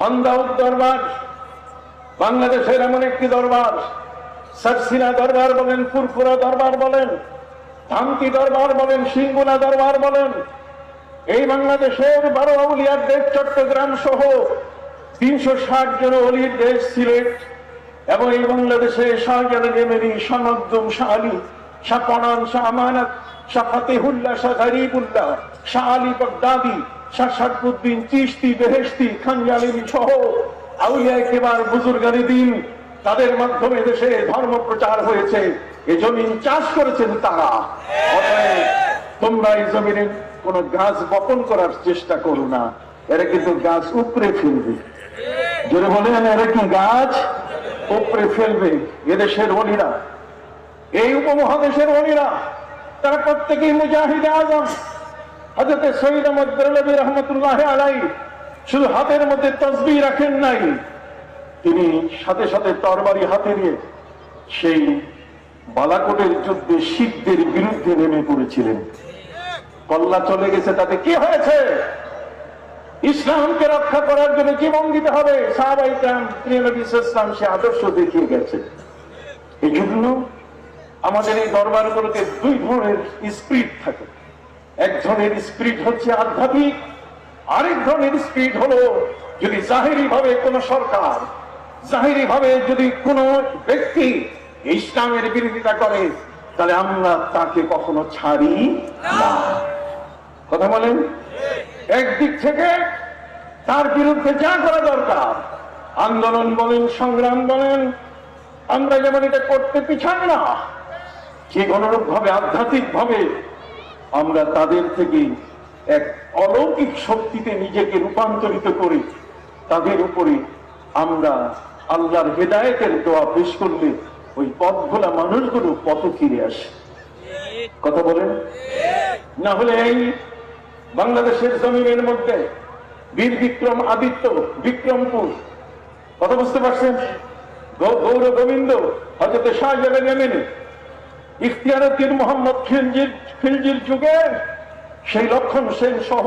আন্দাউদ দরবার বাংলাদেশের এমন একটি দরবার, সারসিনা দরবার বলেন, ফুরফুরা দরবার বলেন, ধামকি দরবার বলেন, সিঙ্গুলা দরবার বলেন, এই বাংলাদেশের 12 আউলিয়ার দেশ চট্টগ্রাম সহ 360 জন অলির দেশ সিলেট, এবং এই বাংলাদেশে শাহজালাল, শাহ মখদুম, শাহ আলী, শাহ পনান, শাহ আমানত, শাহ ফতেহুল্লাহ, শাহ গরিবুল্লাহ, শাহ আলী বাগদাদি, শাহ শারফুদ্দিন চিশতি, বেহেশতি, খানজালিনী সহ আউলিয়া কেবার, বুজুর্গানি দিন, তাদের মাধ্যমে দেশে ধর্ম প্রচার হয়েছে। এই জমিন চাষ করেছেন তারা। তোমরা এই জমিনে কোন গাছ বপন করার চেষ্টা করো না, এরা কিন্তু গাছ উপড়ে ফেলবে। জোরে বলেন, এরা কি গাছ উপড়ে ফেলবে? এদেশের ওলিরা, এই উপমহাদেশের ওলিরা, তারা প্রত্যেকেই মুজাহিদে আজম। হযরত সৈয়দ আহমদ বেরলভী রহমতুল্লাহ আলাইহি শুধু হাতের মধ্যে তসবিহ রাখেন নাই, তিনি সাথে সাথে তরবারি হাতে নিয়ে সেই বালাকোটের যুদ্ধে শিখদের বিরুদ্ধে নেমে পড়েছিলেন। কল্লা চলে গেছে, তাতে কি হয়েছে? ইসলামকে রক্ষা করার জন্য জীবন দিতে হবে। সাহাবায়ে কেরাম, প্রিয় নবী সাল্লাল্লাহু আলাইহি ওয়াসাল্লাম সে আদর্শ দেখিয়ে গেছে। এই জন্য আমাদের এই দরবারগুলোতে দুই ধরনের স্পিরিট থাকে। এক ধরনের স্পিরিট হচ্ছে আধ্যাত্মিক, আরেক ধরনের স্পিরিট হলো যদি জাহিরি ভাবে কোন সরকার, জাহিরি ভাবে যদি কোন ব্যক্তি ইসলামের বিরোধিতা করে, তাহলে আমরা তাকে কখনো ছাড়ি না। কথা বলেন? একদিক থেকে তার বিরুদ্ধে যা করা দরকার, আন্দোলন বলেন, সংগ্রাম বলেন, আমরা যেমন এটা করতে পিছাই না, ঠিক অনুরূপ ভাবে আধ্যাত্মিক ভাবে আমরা তাদের থেকে এক অলৌকিক শক্তিতে নিজেকে রূপান্তরিত করি। তাদের উপরে আমরা আল্লাহর হেদায়েতের দোয়া পেশ করলে ওই পথগুলা মানুষগুলো পথ ফিরে আসে। কথা বলেন? না হলে এই বাংলাদেশের জমিনের মধ্যে বীর বিক্রম আদিত্য, বিক্রমপুর, কথা বুঝতে পারছেন? গৌর গোবিন্দ, হযরত শাহজালাল, ইখতিয়ারউদ্দিন মোহাম্মদ খিলজির যুগে সেই লক্ষণ সেন সহ